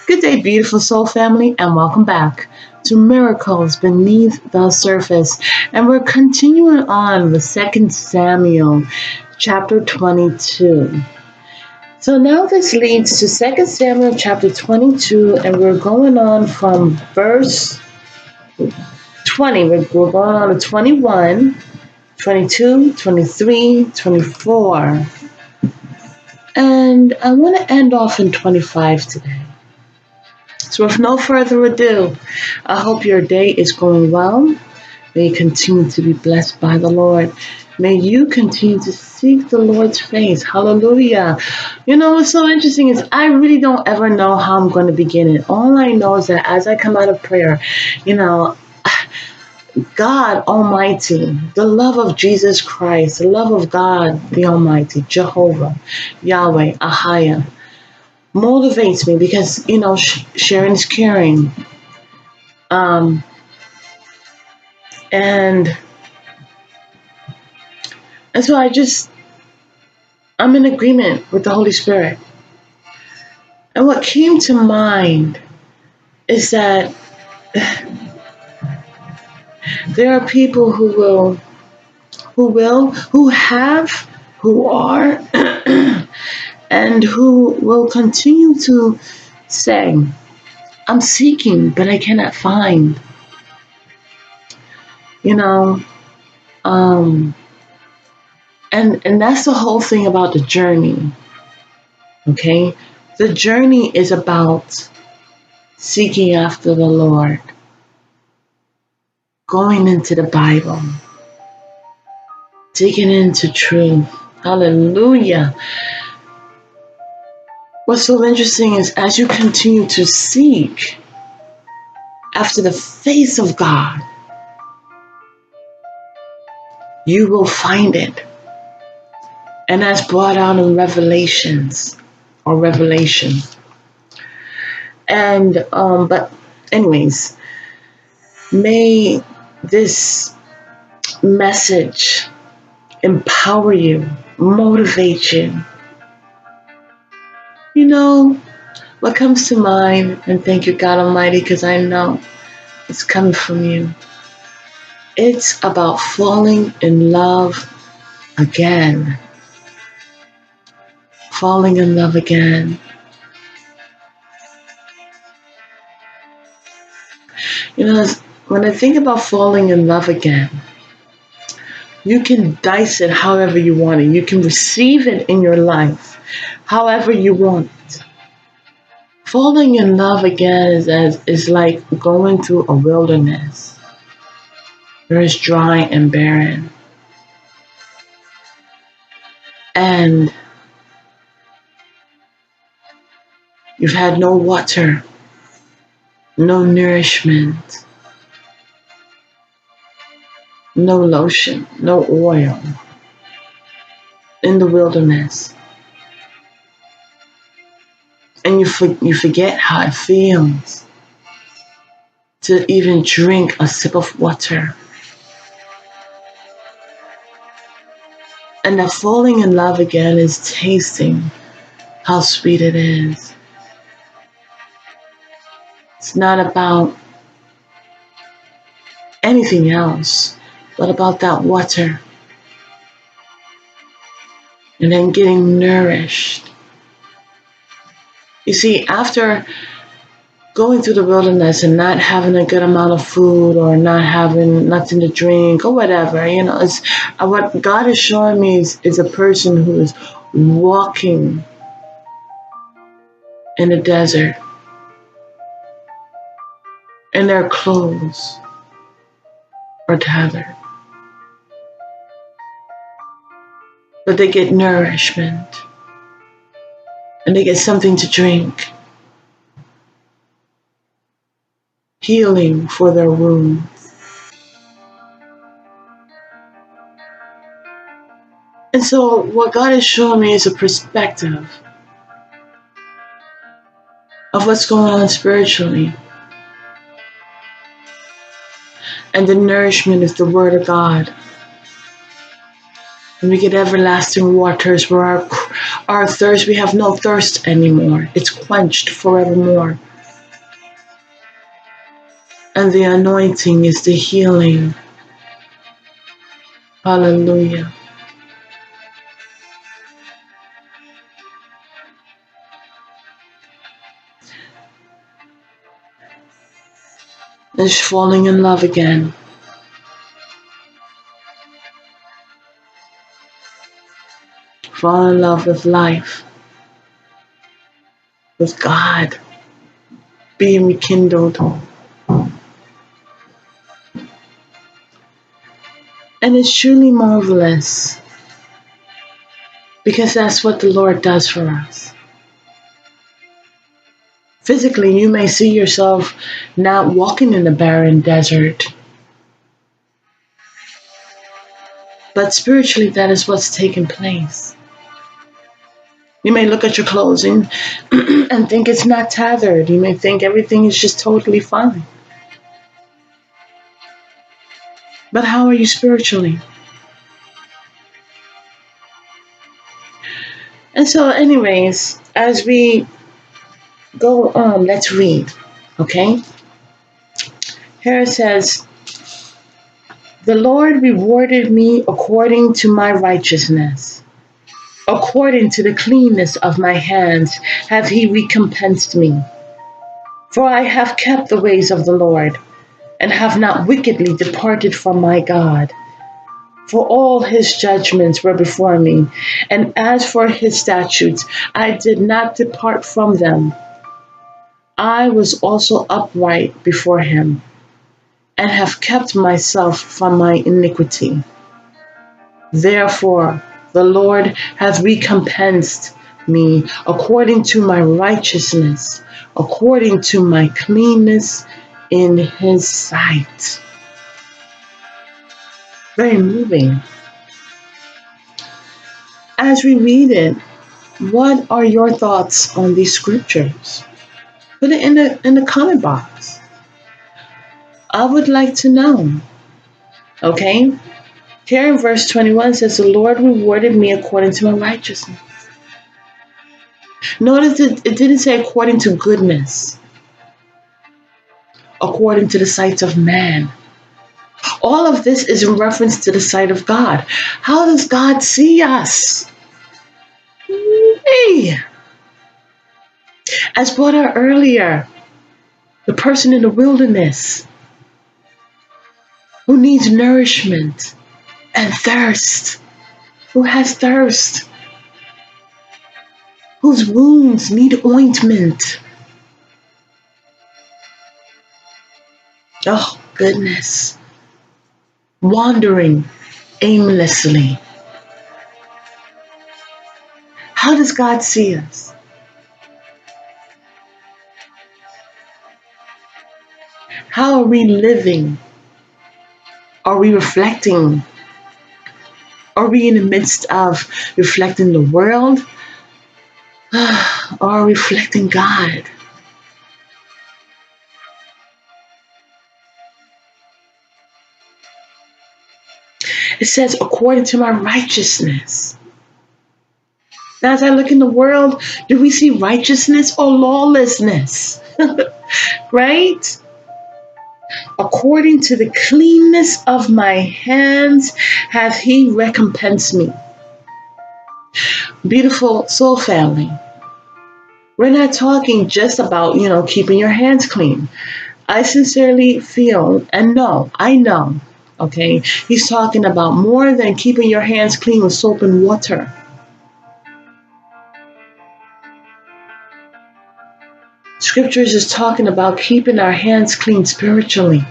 Good day, beautiful soul family, and welcome back to Miracles Beneath the Surface. And we're continuing on with 2 Samuel chapter 22. So now this leads to 2 Samuel chapter 22, and we're going on from verse 20. We're going on to 21, 22, 23, 24. And I want to end off in 25 today. So with no further ado, I hope your day is going well. May you continue to be blessed by the Lord. May you continue to seek the Lord's face. Hallelujah. You know what's so interesting is I really don't ever know how I'm going to begin it. All I know is that as I come out of prayer, God Almighty, the love of Jesus Christ, the love of God the Almighty, Jehovah, Yahweh, Ahaya, motivates me because, sharing is caring. And so I'm in agreement with the Holy Spirit. And what came to mind is that there are people who are, and who will continue to say, I'm seeking, but I cannot find. And that's the whole thing about the journey. Okay? The journey is about seeking after the Lord, going into the Bible, digging into truth. Hallelujah. What's so interesting is as you continue to seek after the face of God, you will find it. And that's brought out in Revelation. And, but anyways, may this message empower you, motivate you. What comes to mind, and thank you, God Almighty, because I know it's coming from you. It's about falling in love again. Falling in love again. When I think about falling in love again, you can dice it however you want it. You can receive it in your life however you want it. Falling in love again is like going through a wilderness. Where it's dry and barren. And you've had no water, no nourishment, no lotion, no oil in the wilderness. And you forget how it feels to even drink a sip of water. And that falling in love again is tasting how sweet it is. It's not about anything else, but about that water. And then getting nourished. You see, after going through the wilderness and not having a good amount of food or not having nothing to drink or whatever, it's what God is showing me is a person who is walking in the desert and their clothes are tattered. But they get nourishment and they get something to drink. Healing for their wounds. And so what God is showing me is a perspective of what's going on spiritually. And the nourishment is the Word of God. And we get everlasting waters where our thirst, we have no thirst anymore. It's quenched forevermore. And the anointing is the healing. Hallelujah. Is falling in love again. Fall in love with life, with God, being rekindled. And it's truly marvelous because that's what the Lord does for us. Physically, you may see yourself not walking in a barren desert, but spiritually, that is what's taking place. You may look at your clothing and think it's not tethered. You may think everything is just totally fine. But how are you spiritually? And so, anyways, as we go on, let's read. Okay? Here it says, "The Lord rewarded me according to my righteousness. According to the cleanness of my hands hath he recompensed me. For I have kept the ways of the Lord, and have not wickedly departed from my God. For all his judgments were before me, and as for his statutes, I did not depart from them. I was also upright before him, and have kept myself from my iniquity. Therefore the Lord hath recompensed me according to my righteousness, according to my cleanness in his sight." Very moving. As we read it, what are your thoughts on these scriptures? Put it in the comment box. I would like to know. Okay? Here in verse 21 says, "The Lord rewarded me according to my righteousness." Notice it didn't say according to goodness, according to the sight of man. All of this is in reference to the sight of God. How does God see us? Hey, as brought out earlier, the person in the wilderness who needs nourishment and thirst, who has thirst, whose wounds need ointment. Oh, goodness. Wandering aimlessly. How does God see us? How are we living? Are we reflecting? Are we in the midst of reflecting the world? Or reflecting God? It says, according to my righteousness. Now, as I look in the world, do we see righteousness or lawlessness? Right? According to the cleanness of my hands hath he recompensed me. Beautiful soul family. We're not talking just about, keeping your hands clean. I sincerely feel and know, okay, he's talking about more than keeping your hands clean with soap and water. Scriptures is talking about keeping our hands clean spiritually.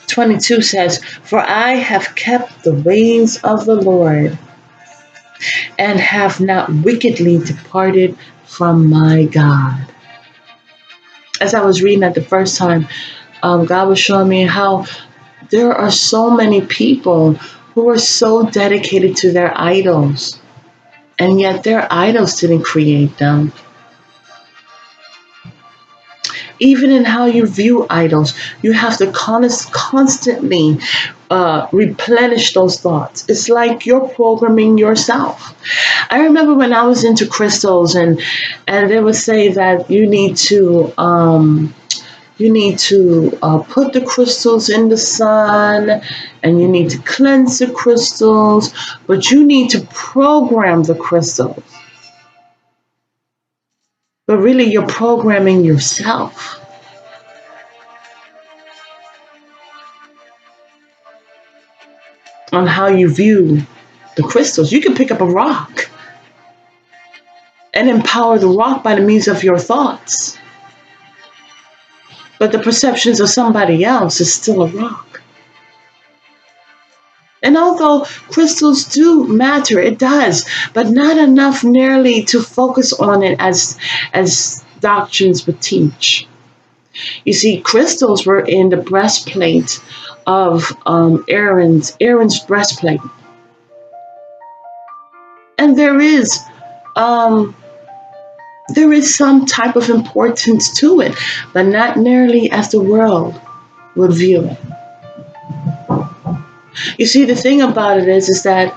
(22) says, "For I have kept the ways of the Lord, and have not wickedly departed from my God." As I was reading that the first time, God was showing me how there are so many people who are so dedicated to their idols, and yet their idols didn't create them. Even in how you view idols, you have to constantly replenish those thoughts. It's like you're programming yourself. I remember when I was into crystals, and they would say that you need to put the crystals in the sun, and you need to cleanse the crystals, but you need to program the crystals. But really, you're programming yourself on how you view the crystals. You can pick up a rock and empower the rock by the means of your thoughts. But the perceptions of somebody else is still a rock. And although crystals do matter, it does, but not enough nearly to focus on it as doctrines would teach. You see, crystals were in the breastplate of Aaron's breastplate. And there is some type of importance to it, but not nearly as the world would view it. You see, the thing about it is that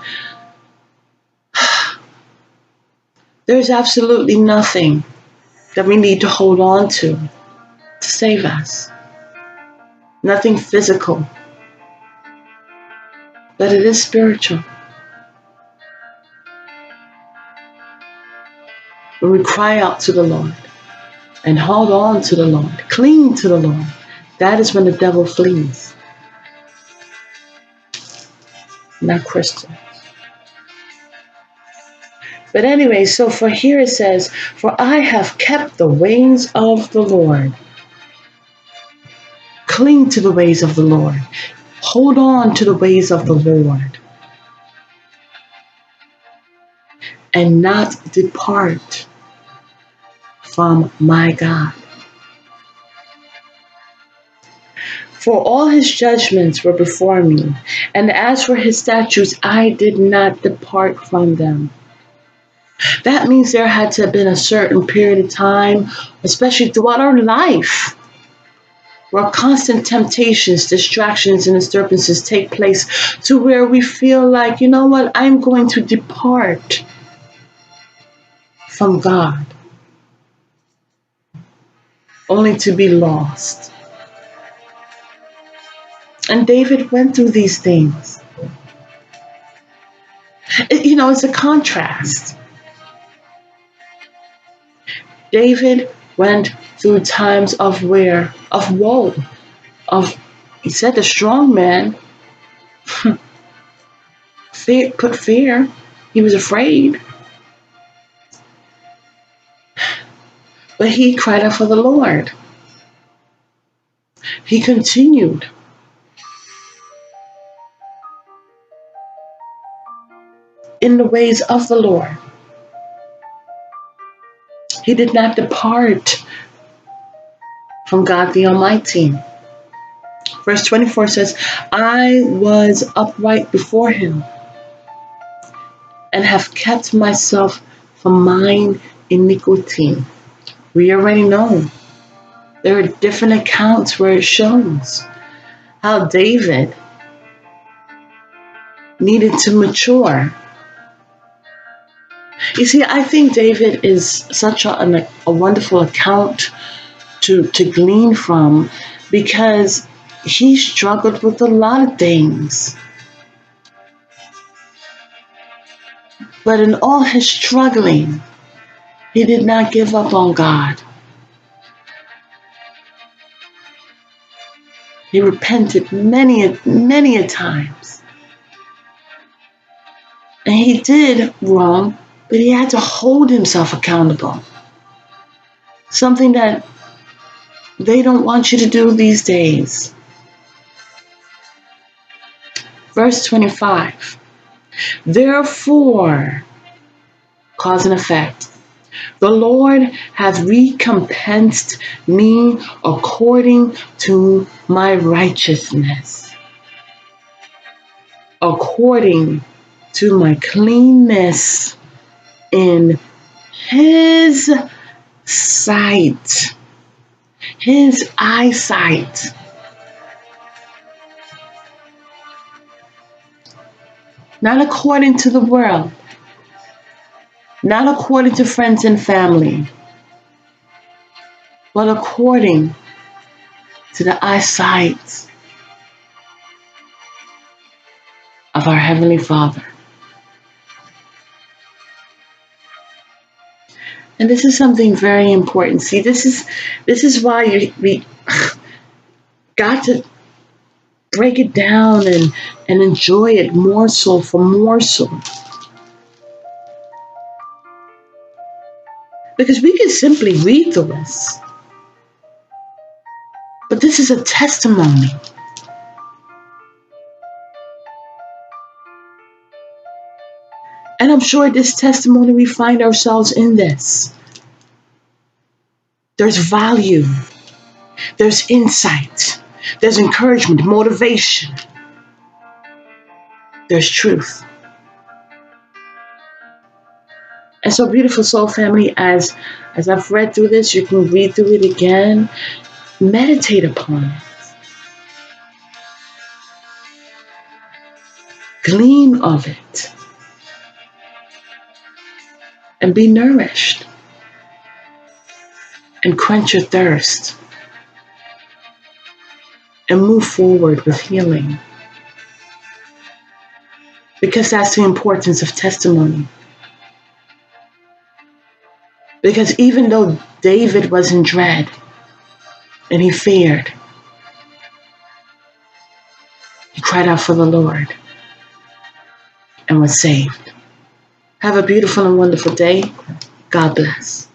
there's absolutely nothing that we need to hold on to save us. Nothing physical, but it is spiritual. When we cry out to the Lord and hold on to the Lord, cling to the Lord, that is when the devil flees. Not crystals. But anyway, so for here it says, for I have kept the ways of the Lord. Cling to the ways of the Lord. Hold on to the ways of the Lord. And not depart from my God. For all his judgments were before me, and as for his statutes, I did not depart from them. That means there had to have been a certain period of time, especially throughout our life, where constant temptations, distractions, and disturbances take place to where we feel like, you know what, I'm going to depart from God, only to be lost. And David went through these things. It's a contrast. David went through times of woe, he said the strong man put fear. He was afraid. But he cried out for the Lord. He continued. In the ways of the Lord. He did not depart from God the Almighty. Verse 24 says, I was upright before him and have kept myself from mine iniquity. We already know. There are different accounts where it shows how David needed to mature. You see, I think David is such a wonderful account to glean from, because he struggled with a lot of things. But in all his struggling, he did not give up on God. He repented many a times. And he did wrong, but he had to hold himself accountable. Something that they don't want you to do these days. Verse 25. Therefore, cause and effect, the Lord hath recompensed me according to my righteousness, according to my cleanness in his sight. His eyesight. Not according to the world, not according to friends and family, but according to the eyesight of our Heavenly Father. And this is something very important. See, this is why we got to break it down and enjoy it morsel for morsel. Because we can simply read through this. But this is a testimony. And I'm sure this testimony, we find ourselves in this. There's value. There's insight. There's encouragement, motivation. There's truth. And so, beautiful soul family, as I've read through this, you can read through it again. Meditate upon it. Glean of it. And be nourished. And quench your thirst. And move forward with healing. Because that's the importance of testimony. Because even though David was in dread and he feared, he cried out for the Lord and was saved. Have a beautiful and wonderful day. God bless.